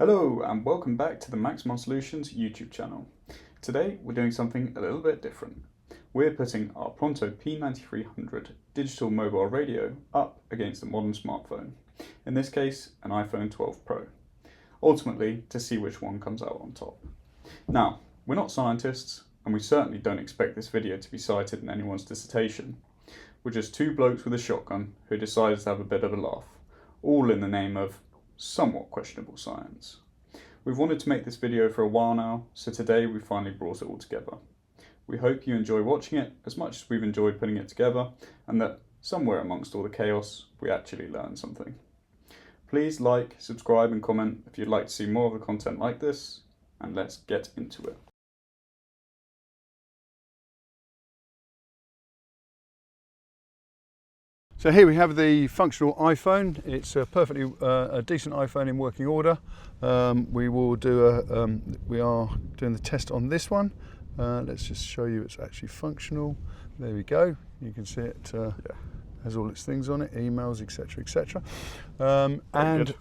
Hello and welcome back to the Maximum Solutions YouTube channel. Today we're doing something a little bit different. We're putting our Pronto P9300 digital mobile radio up against a modern smartphone, in this case an iPhone 12 Pro, ultimately to see which one comes out on top. Now, we're not scientists and we certainly don't expect this video to be cited in anyone's dissertation. We're just two blokes with a shotgun who decided to have a bit of a laugh, all in the name of somewhat questionable science. We've wanted to make this video for a while now, so today we finally brought it all together. We hope you enjoy watching it as much as we've enjoyed putting it together, and that somewhere amongst all the chaos we actually learned something. Please like, subscribe and comment if you'd like to see more of the content like this, and let's get into it. So here we have the functional iPhone. It's a perfectly a decent iPhone in working order. We will do we are doing the test on this one. Let's just show you it's actually functional. There we go. You can see it has all its things on it, emails, etc., etc. And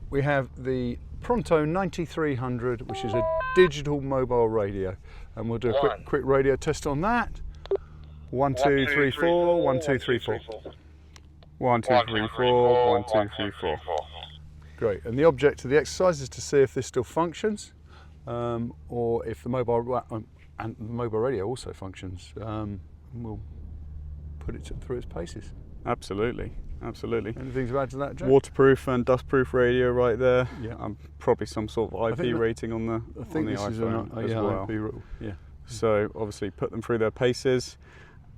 we have the Pronto 9300, which is a digital mobile radio, and we'll do a quick radio test on that. 1, 2, 3, 4. 1, 2, 3, 4. 1, 2, 3, 4. 1, 2, 3, 4. Great. And the object of the exercise is to see if this still functions, or if the mobile radio also functions. We'll put it through its paces. Absolutely, absolutely. Anything to add to that, Jack? Waterproof and dustproof radio right there. Yeah. Probably some sort of IP rating on the iPhone as well. Yeah. So obviously put them through their paces.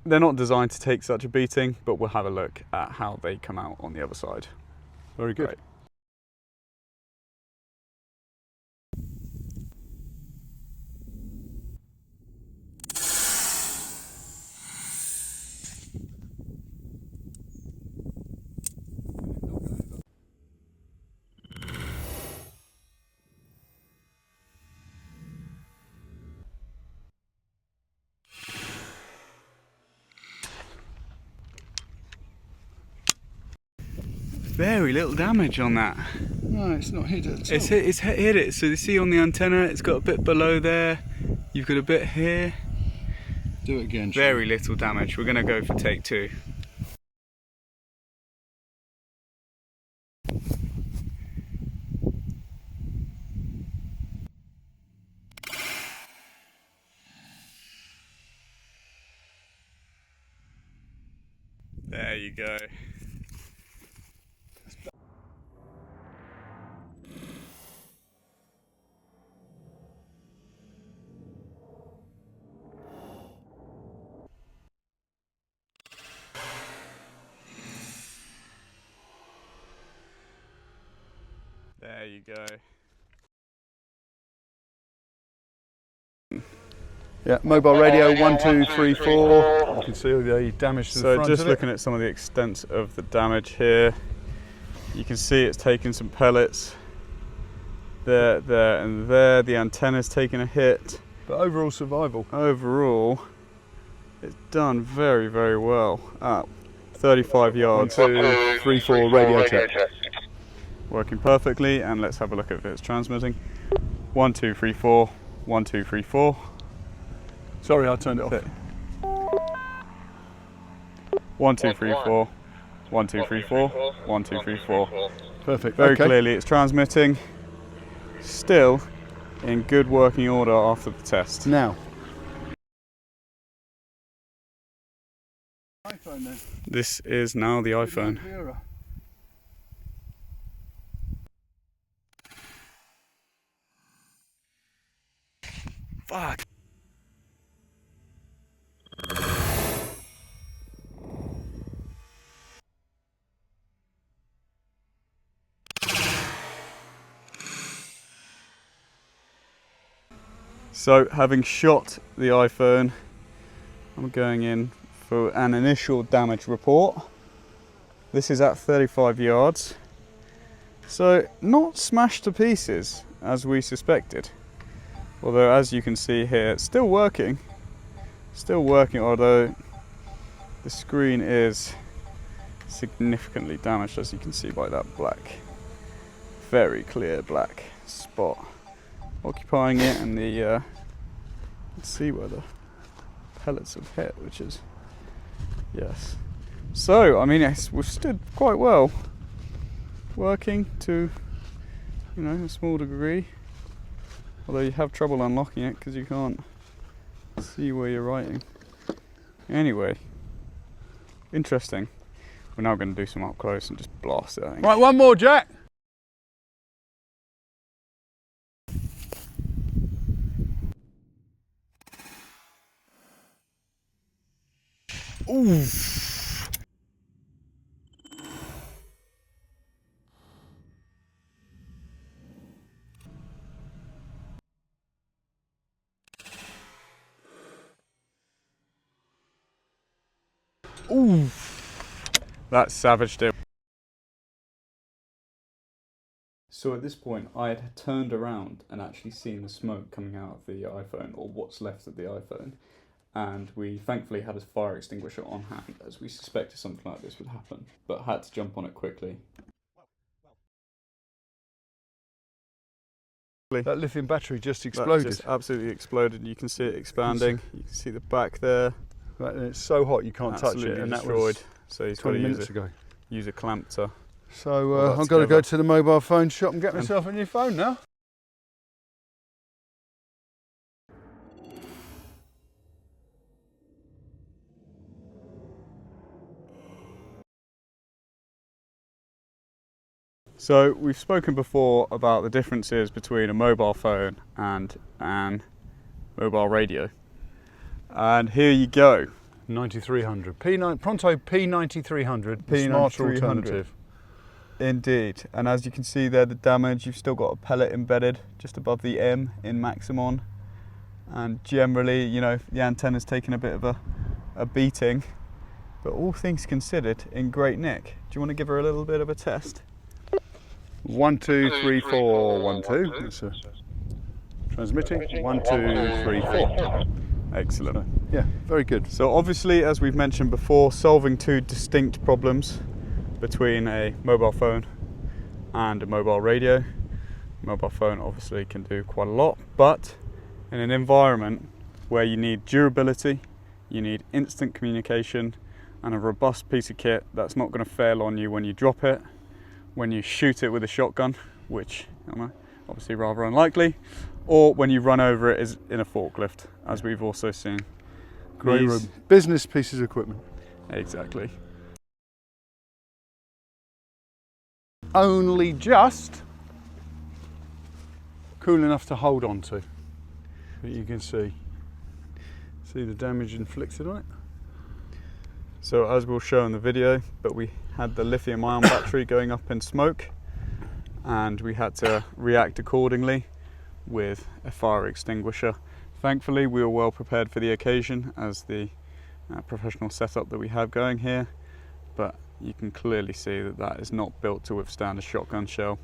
They're not designed to take such a beating, but we'll have a look at how they come out on the other side. Very good. Great. Very little damage on that. No, it's not hit it. It's hit it. So you see on the antenna, it's got a bit below there. You've got a bit here. Do it again. Very little damage. We're going to go for take 2. There you go. There you go. Yeah, mobile radio 1, 2, 3, 4. You can see the damage to the front. So just looking at some of the extent of the damage here, you can see it's taken some pellets. There, there, and there. The antenna's taken a hit. But overall survival. Overall, it's done very, very well. 35 yards. 1, 2, 3, 4 radio check. Working perfectly, and let's have a look at if it's transmitting. 1, 2, 3, 4. 1, 2, 3, 4. Sorry, I turned it off. 1, 2, 3, 4. 1, 2, 3, 4. 1, 2, 3, 4. Perfect. Very clearly it's transmitting. Still in good working order after the test. Now. iPhone then. This is now the iPhone. Fuck. So, having shot the iPhone, I'm going in for an initial damage report. This is at 35 yards. So, not smashed to pieces as we suspected. Although, as you can see here, it's still working. Although the screen is significantly damaged, as you can see by that black, very clear black spot, occupying it, and the let's see where the pellets have hit, which is yes. So I mean, we've stood quite well, working to a small degree. Although you have trouble unlocking it because you can't see where you're writing. Anyway, interesting. We're now going to do some up close and just blast it, I think. Right, one more, Jack. Ooh. Ooh. That's savage, dude. So at this point, I had turned around and actually seen the smoke coming out of the iPhone, or what's left of the iPhone, and we thankfully had a fire extinguisher on hand, as we suspected something like this would happen, but had to jump on it quickly. That lithium battery just exploded. That just absolutely exploded. You can see it expanding. You can see the back there. Right, and it's so hot you can't touch it, and destroyed. That was so he's 20 got to minutes ago. Use a clamp to. So I've got to go to the mobile phone shop and get myself a new phone now. So we've spoken before about the differences between a mobile phone and an mobile radio. And here you go. 9300. Pronto P9300. Smart alternative. Indeed. And as you can see there, the damage, you've still got a pellet embedded just above the M in Maximon. And generally, the antenna's taken a bit of a beating. But all things considered, in great nick. Do you want to give her a little bit of a test? 1 2 3 4 1 2. That's transmitting. 1 2 3 4. Excellent. Yeah, very good. So obviously, as we've mentioned before, solving two distinct problems between a mobile phone and a mobile radio. Mobile phone obviously can do quite a lot, but in an environment where you need durability, you need instant communication, and a robust piece of kit that's not going to fail on you when you drop it, when you shoot it with a shotgun, which obviously rather unlikely, or when you run over it is in a forklift, as we've also seen. Great room. Business pieces of equipment. Exactly. Only just cool enough to hold on to. But you can see the damage inflicted on it. So as we'll show in the video, but we had the lithium ion battery going up in smoke, and we had to react accordingly with a fire extinguisher. Thankfully we were well prepared for the occasion, as the professional setup that we have going here, but you can clearly see that is not built to withstand a shotgun shell,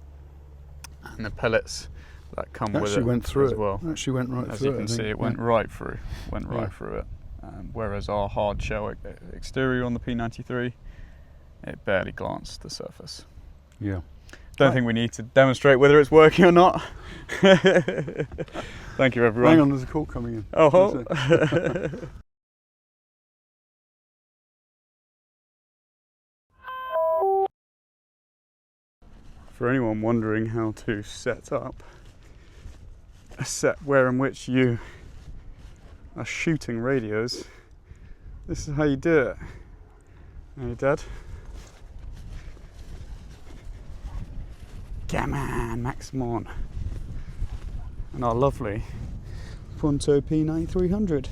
and the pellets that come with it went through as well. Actually went right as through you can see, it went right through, through it. Whereas our hard shell exterior on the P93, it barely glanced the surface. Yeah. Don't think we need to demonstrate whether it's working or not. Thank you, everyone. Hang on, there's a call coming in. Oh. For anyone wondering how to set up a set in which you are shooting radios, this is how you do it. Hey, Dad. Come on, Maximon. And our lovely Pronto P9300.